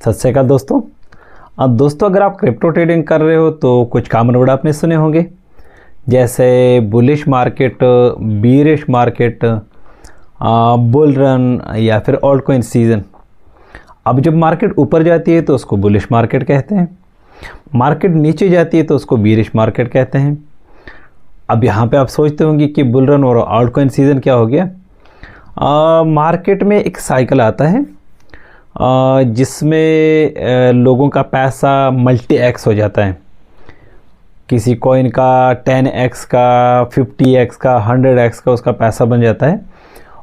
सत श्री अकाल दोस्तों। अब दोस्तों अगर आप क्रिप्टो ट्रेडिंग कर रहे हो तो कुछ कॉमन वर्ड आपने सुने होंगे, जैसे bullish market, bearish market, bull run या फिर ऑल्ट कॉइन सीजन। अब जब मार्केट ऊपर जाती है तो उसको बुलिश मार्केट कहते हैं, मार्केट नीचे जाती है तो उसको बीरिश मार्केट कहते हैं। अब यहाँ पे आप सोचते होंगे कि बुल रन और ऑल्ट कॉइन सीजन क्या हो गया। मार्केट में एक साइकिल आता है जिसमें लोगों का पैसा मल्टी एक्स हो जाता है। किसी कॉइन का 10x का, 50x का, 100x का उसका पैसा बन जाता है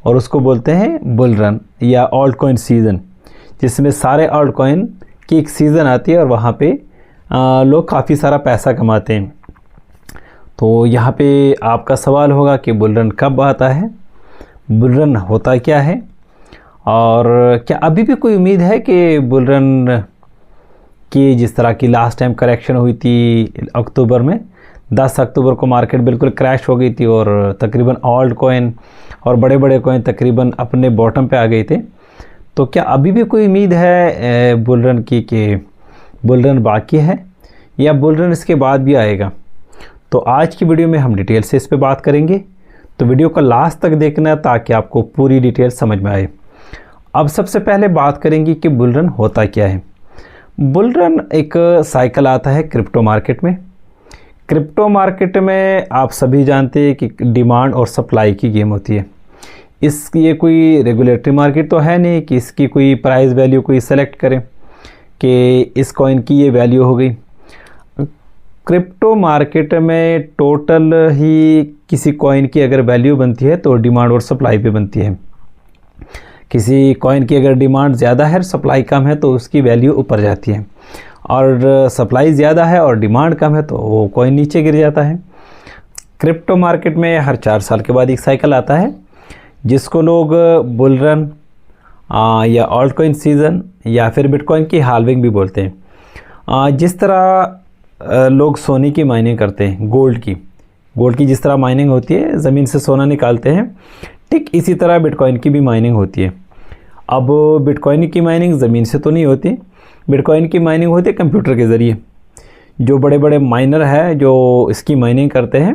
और उसको बोलते हैं बुल रन या ऑल्ट कॉइन सीज़न, जिसमें सारे ऑल्ट कॉइन की एक सीज़न आती है और वहाँ पे लोग काफ़ी सारा पैसा कमाते हैं। तो यहाँ पे आपका सवाल होगा कि बुल रन कब आता है, बुल रन होता क्या है, और क्या अभी भी कोई उम्मीद है कि बुल रन की जिस तरह की लास्ट टाइम करेक्शन हुई थी अक्टूबर में, 10 अक्टूबर को मार्केट बिल्कुल क्रैश हो गई थी और तकरीबन ऑल्ट कॉइन और बड़े बड़े कॉइन तकरीबन अपने बॉटम पे आ गए थे। तो क्या अभी भी कोई उम्मीद है बुल रन की कि बुल रन बाकी है या बुल रन इसके बाद भी आएगा? तो आज की वीडियो में हम डिटेल से इस पर बात करेंगे, तो वीडियो को लास्ट तक देखना ताकि आपको पूरी डिटेल समझ में आए। अब सबसे पहले बात करेंगे कि बुल रन होता क्या है। बुल रन एक साइकिल आता है क्रिप्टो मार्केट में। क्रिप्टो मार्केट में आप सभी जानते हैं कि डिमांड और सप्लाई की गेम होती है। ये कोई रेगुलेटरी मार्केट तो है नहीं कि इसकी कोई प्राइस वैल्यू कोई सेलेक्ट करें कि इस कॉइन की ये वैल्यू हो गई। क्रिप्टो मार्केट में टोटल ही किसी कॉइन की अगर वैल्यू बनती है तो डिमांड और सप्लाई पे बनती है। किसी कॉइन की अगर डिमांड ज़्यादा है, सप्लाई कम है, तो उसकी वैल्यू ऊपर जाती है, और सप्लाई ज़्यादा है और डिमांड कम है तो वो कॉइन नीचे गिर जाता है। क्रिप्टो मार्केट में हर 4 साल के बाद एक साइकिल आता है जिसको लोग बुल रन या ऑल्ट कॉइन सीज़न या फिर बिटकॉइन की हाल्विंग भी बोलते हैं। जिस तरह लोग सोने की माइनिंग करते हैं, गोल्ड की जिस तरह माइनिंग होती है, ज़मीन से सोना निकालते हैं, ठीक इसी तरह बिटकॉइन की भी माइनिंग होती है। अब बिटकॉइन की माइनिंग ज़मीन से तो नहीं होती, बिटकॉइन की माइनिंग होती है कंप्यूटर के ज़रिए। जो बड़े बड़े माइनर है जो इसकी माइनिंग करते हैं,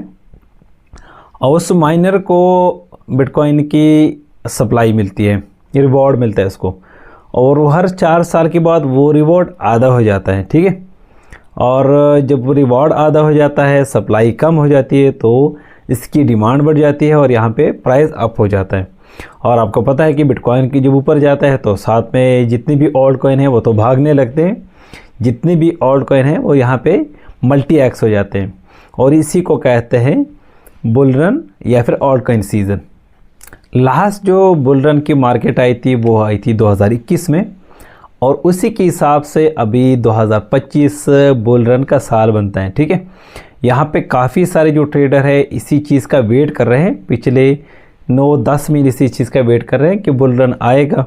और उस माइनर को बिटकॉइन की सप्लाई मिलती है, रिवॉर्ड मिलता है उसको, और हर 4 साल के बाद वो रिवॉर्ड आधा हो जाता है, ठीक है। और जब रिवॉर्ड आधा हो जाता है, सप्लाई कम हो जाती है, तो इसकी डिमांड बढ़ जाती है और यहाँ पे प्राइस अप हो जाता है। और आपको पता है कि बिटकॉइन की जब ऊपर जाता है तो साथ में जितनी भी ऑल्ट कॉइन है वो तो भागने लगते हैं, जितनी भी ऑल्ट कॉइन है वो यहाँ पे मल्टी एक्स हो जाते हैं, और इसी को कहते हैं बुल रन या फिर ऑल्ट कॉइन सीज़न। लास्ट जो बुल रन की मार्केट आई थी वो आई थी 2021 में, और उसी के हिसाब से अभी 2025 बुल रन का साल बनता है, ठीक है। यहाँ पे काफ़ी सारे जो ट्रेडर है इसी चीज़ का वेट कर रहे हैं, पिछले 9-10 महीने इसी चीज़ का वेट कर रहे हैं कि बुल रन आएगा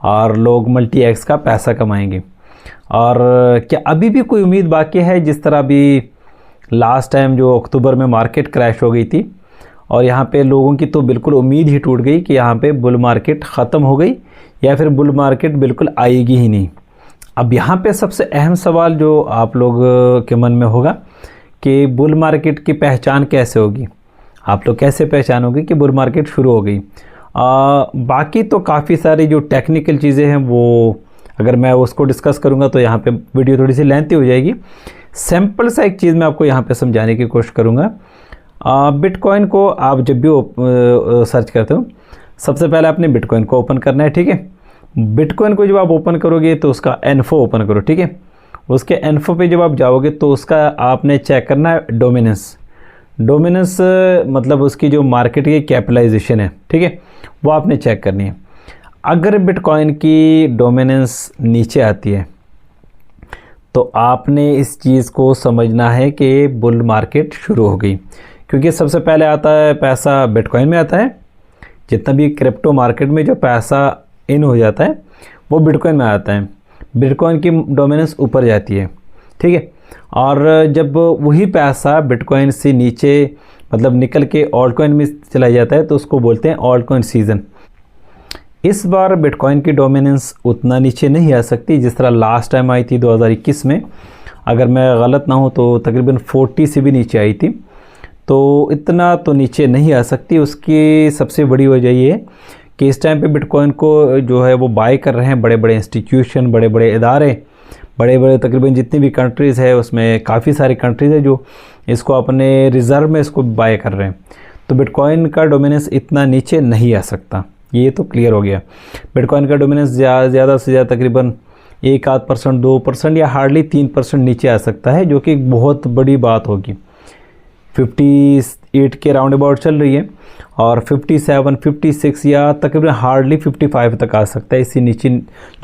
और लोग मल्टी एक्स का पैसा कमाएंगे। और क्या अभी भी कोई उम्मीद बाकी है? जिस तरह अभी लास्ट टाइम जो अक्टूबर में मार्केट क्रैश हो गई थी और यहाँ पे लोगों की तो बिल्कुल उम्मीद ही टूट गई कि यहाँ पे बुल मार्केट ख़त्म हो गई या फिर बुल मार्केट बिल्कुल आएगी ही नहीं। अब यहाँ पे सबसे अहम सवाल जो आप लोग के मन में होगा कि बुल मार्केट की पहचान कैसे होगी, आप लोग कैसे पहचानोगे कि बुल मार्केट शुरू हो गई। बाकी तो काफ़ी सारी जो टेक्निकल चीज़ें हैं वो अगर मैं उसको डिस्कस करूँगा तो यहाँ पे वीडियो थोड़ी सी लेंथी हो जाएगी। सिंपल सा एक चीज़ मैं आपको यहाँ पे समझाने की कोशिश करूँगा। बिटकॉइन को आप जब भी सर्च करते हो, सबसे पहले आपने बिटकॉइन को ओपन करना है, ठीक है। बिटकॉइन को जब आप ओपन करोगे तो उसका इन्फो ओपन करो, ठीक है। उसके इन्फो पे जब आप जाओगे तो उसका आपने चेक करना है डोमिनेंस मतलब उसकी जो मार्केट की कैपिटलाइजेशन है, ठीक है, वो आपने चेक करनी है। अगर बिटकॉइन की डोमिनेंस नीचे आती है तो आपने इस चीज़ को समझना है कि बुल मार्केट शुरू हो गई, क्योंकि सबसे पहले आता है पैसा बिटकॉइन में आता है। जितना भी क्रिप्टो मार्केट में जो पैसा इन हो जाता है वो बिटकॉइन में आता है, बिटकॉइन की डोमिनेंस ऊपर जाती है, ठीक है। और जब वही पैसा बिटकॉइन से नीचे मतलब निकल के ऑल्ट कॉइन में चला जाता है तो उसको बोलते हैं ऑल्ट कॉइन सीज़न। इस बार बिटकॉइन की डोमिनेंस उतना नीचे नहीं आ सकती जिस तरह लास्ट टाइम आई थी 2021 में। अगर मैं गलत ना हूँ तो तकरीबन 40 से भी नीचे आई थी, तो इतना तो नीचे नहीं आ सकती। उसकी सबसे बड़ी वजह ये है कि इस टाइम पे बिटकॉइन को जो है वो बाय कर रहे हैं बड़े बड़े इंस्टीट्यूशन, बड़े बड़े इदारे, बड़े बड़े तकरीबन जितनी भी कंट्रीज़ है उसमें काफ़ी सारी कंट्रीज़ है जो इसको अपने रिज़र्व में इसको बाय कर रहे हैं। तो बिटकॉइन का डोमिनेंस इतना नीचे नहीं आ सकता, ये तो क्लियर हो गया। बिटकॉइन का डोमिनेंस ज़्यादा से ज़्यादा तकरीबन 1-2%, 2% या हार्डली 3% नीचे आ सकता है, जो कि एक बहुत बड़ी बात होगी। 58 के राउंड अबाउट चल रही है और 57, 56 या तकरीबन हार्डली 55 तक आ सकता है। इसी नीचे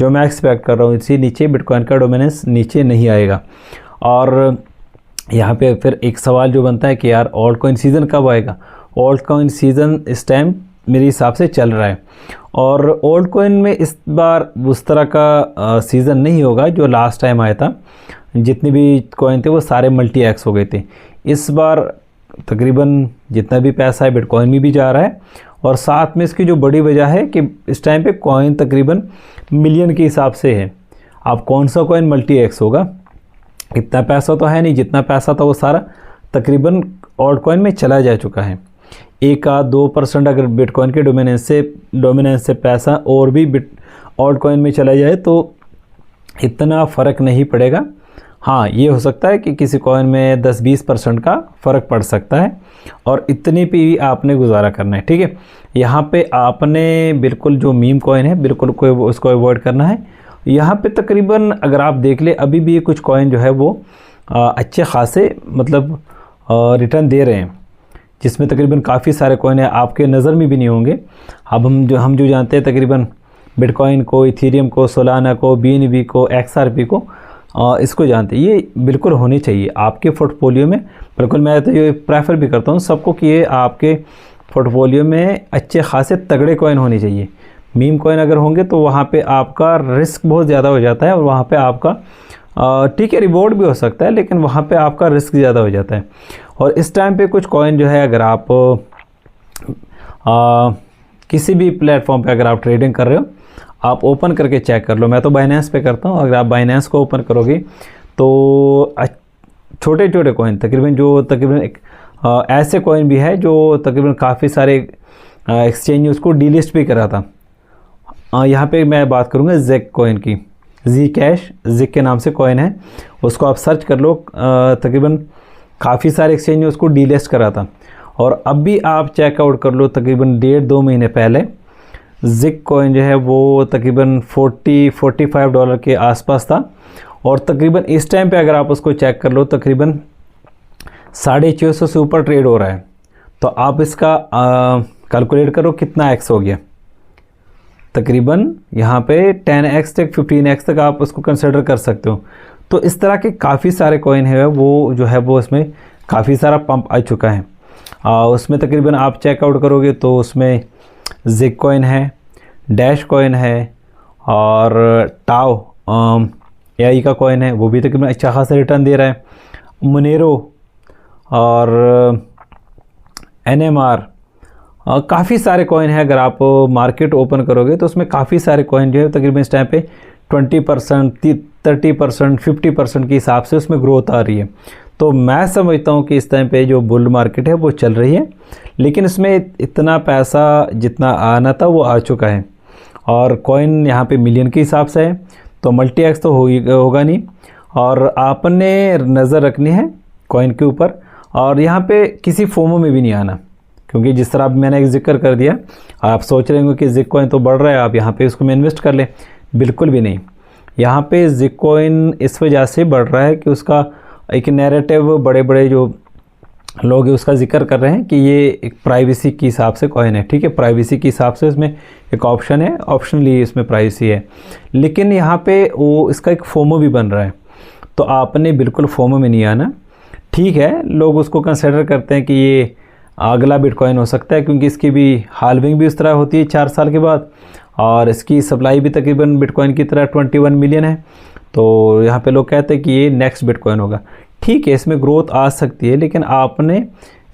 जो मैं एक्सपेक्ट कर रहा हूँ, इसी नीचे बिटकॉइन का डोमिनेंस नीचे नहीं आएगा। और यहाँ पे फिर एक सवाल जो बनता है कि यार ऑल्ट कॉइन सीज़न कब आएगा। ऑल्ट कॉइन सीज़न इस टाइम मेरे हिसाब से चल रहा है, और ऑल्ट कॉइन में इस बार उस तरह का सीज़न नहीं होगा जो लास्ट टाइम आया था। जितने भी कॉइन थे वो सारे मल्टी एक्स हो गए थे। इस बार तकरीबन जितना भी पैसा है बिटकॉइन में भी जा रहा है, और साथ में इसकी जो बड़ी वजह है कि इस टाइम पे कॉइन तकरीबन मिलियन के हिसाब से है। अब कौन सा कॉइन मल्टी एक्स होगा, इतना पैसा तो है नहीं, जितना पैसा था वो सारा तकरीबन ऑल्ट कॉइन में चला जा चुका है। 1-2% अगर बिटकॉइन के डोमिनेंस से पैसा और भी ऑल्ट कॉइन में चला जाए तो इतना फ़र्क नहीं पड़ेगा। हाँ, ये हो सकता है कि किसी कॉइन में 10-20% का फ़र्क पड़ सकता है, और इतनी पे ही आपने गुजारा करना है। ठीक है, यहाँ पे आपने बिल्कुल जो मीम कॉइन है बिल्कुल कोई उसको अवॉइड करना है। यहाँ पे तकरीबन अगर आप देख ले अभी भी कुछ कॉइन जो है वो अच्छे खासे मतलब रिटर्न दे रहे हैं, जिसमें तकरीबन काफ़ी सारे कॉइन है, आपके नज़र में भी नहीं होंगे। अब हम जो जानते हैं तकरीबन बिटकॉइन को, इथेरियम को, सोलाना को, BNB को, XRP को, इसको जानते हैं। ये बिल्कुल होनी चाहिए आपके पोर्टफोलियो में। बिल्कुल मैं तो ये प्रेफर भी करता हूँ सबको कि ये आपके पोर्टफोलियो में अच्छे खासे तगड़े कॉइन होने चाहिए। मीम कॉइन अगर होंगे तो वहाँ पे आपका रिस्क बहुत ज़्यादा हो जाता है, और वहाँ पे आपका ठीक है रिवॉर्ड भी हो सकता है, लेकिन वहाँ पे आपका रिस्क ज़्यादा हो जाता है। और इस टाइम पे कुछ कॉइन जो है अगर आप किसी भी प्लेटफॉर्म पे अगर आप ट्रेडिंग कर रहे हो, आप ओपन करके चेक कर लो। मैं तो बाइनेंस पे करता हूँ। अगर आप बाइनेंस को ओपन करोगे तो छोटे छोटे कॉइन तकरीबन ऐसे कॉइन भी है जो तकरीबन काफ़ी सारे एक्सचेंज उसको डीलिस्ट भी करा था। यहाँ पे मैं बात करूँगा ज़ेक कॉइन की। Zcash के नाम से कॉइन है, उसको आप सर्च कर लो। तकरीबन काफ़ी सारे एक्सचेंज ने उसको डीलिस्ट करा था, और अब भी आप चेकआउट कर लो तकरीबन 1.5-2 महीने पहले ज़िक कॉइन जो है वो तकरीबन $40-45 के आसपास था, और तकरीबन इस टाइम पे अगर आप उसको चेक कर लो तकरीबन 650 से ऊपर ट्रेड हो रहा है। तो आप इसका कैलकुलेट करो कितना एक्स हो गया। तकरीबन यहाँ पे 10x तक 15x तक आप उसको कंसिडर कर सकते हो। तो इस तरह के काफ़ी सारे कॉइन है वो जो है वो इसमें काफ़ी सारा पंप आ चुका है। उसमें तकरीबन आप चेकआउट करोगे तो उसमें ज़िक कॉइन है, डैश कॉइन है, और टाओ AI का कॉइन है, वो भी तकरीबन अच्छा खासा रिटर्न दे रहा है। मोनेरो और NMR, काफ़ी सारे कॉइन है। अगर आप मार्केट ओपन करोगे तो उसमें काफ़ी सारे कॉइन जो है तकरीबन इस टाइम पे 20%, 30%, 50% के हिसाब से उसमें ग्रोथ आ रही है। तो मैं समझता हूँ कि इस टाइम पे जो बुल मार्केट है वो चल रही है, लेकिन इसमें इतना पैसा जितना आना था वो आ चुका है, और कॉइन यहाँ पे मिलियन के हिसाब से है, तो मल्टी एक्स तो होगा नहीं। और आपने नज़र रखनी है कॉइन के ऊपर, और यहाँ पे किसी फोमो में भी नहीं आना, क्योंकि जिस तरह मैंने एक जिक्र कर दिया, आप सोच रहे होंगे कि ज़िक कॉइन तो बढ़ रहा है, आप यहाँ पे इसको में इन्वेस्ट कर लें। बिल्कुल भी नहीं। यहाँ पे ज़िक कॉइन इस वजह से बढ़ रहा है कि उसका एक नैरेटिव बड़े बड़े जो लोग हैं उसका जिक्र कर रहे हैं कि ये एक प्राइवेसी के हिसाब से कॉइन है। ठीक है, प्राइवेसी के हिसाब से इसमें एक ऑप्शन है, ऑप्शनली इसमें प्राइवेसी है, लेकिन यहाँ पे वो इसका एक फोमो भी बन रहा है। तो आपने बिल्कुल फोमो में नहीं आना। ठीक है, लोग उसको कंसिडर करते हैं कि ये अगला बिटकॉइन हो सकता है, क्योंकि इसकी भी हाल्विंग भी उस तरह होती है 4 साल के बाद, और इसकी सप्लाई भी तकरीबन बिटकॉइन की तरह 21 मिलियन है। तो यहाँ पे लोग कहते हैं कि ये नेक्स्ट बिटकॉइन होगा। ठीक है, इसमें ग्रोथ आ सकती है, लेकिन आपने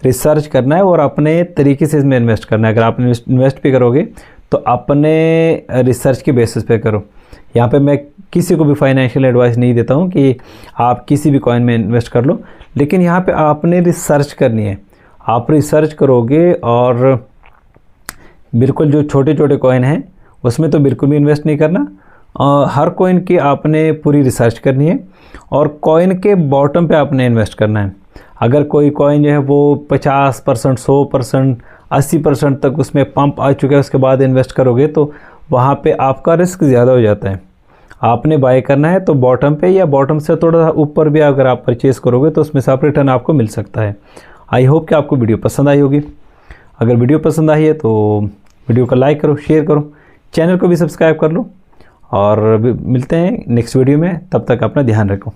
रिसर्च करना है और अपने तरीके से इसमें इन्वेस्ट करना है। अगर आप इन्वेस्ट भी करोगे तो अपने रिसर्च के बेसिस पे करो। यहाँ पे मैं किसी को भी फाइनेंशियल एडवाइस नहीं देता हूँ कि आप किसी भी कॉइन में इन्वेस्ट कर लो, लेकिन यहाँ पे आपने रिसर्च करनी है। आप रिसर्च करोगे और बिल्कुल जो छोटे छोटे कॉइन हैं उसमें तो बिल्कुल भी इन्वेस्ट नहीं करना। हर कॉइन की आपने पूरी रिसर्च करनी है और कॉइन के बॉटम पे आपने इन्वेस्ट करना है। अगर कोई कॉइन जो है वो 50%, 100%, 80% तक उसमें पंप आ चुका है, उसके बाद इन्वेस्ट करोगे तो वहाँ पे आपका रिस्क ज़्यादा हो जाता है। आपने बाय करना है तो बॉटम पे या बॉटम से थोड़ा सा ऊपर भी अगर आप परचेज़ करोगे तो उसमें से आप रिटर्न आपको मिल सकता है। आई होप कि आपको वीडियो पसंद आई होगी। अगर वीडियो पसंद आई है तो वीडियो को लाइक करो, शेयर करो, चैनल को भी सब्सक्राइब कर लो और मिलते हैं नेक्स्ट वीडियो में। तब तक अपना ध्यान रखो।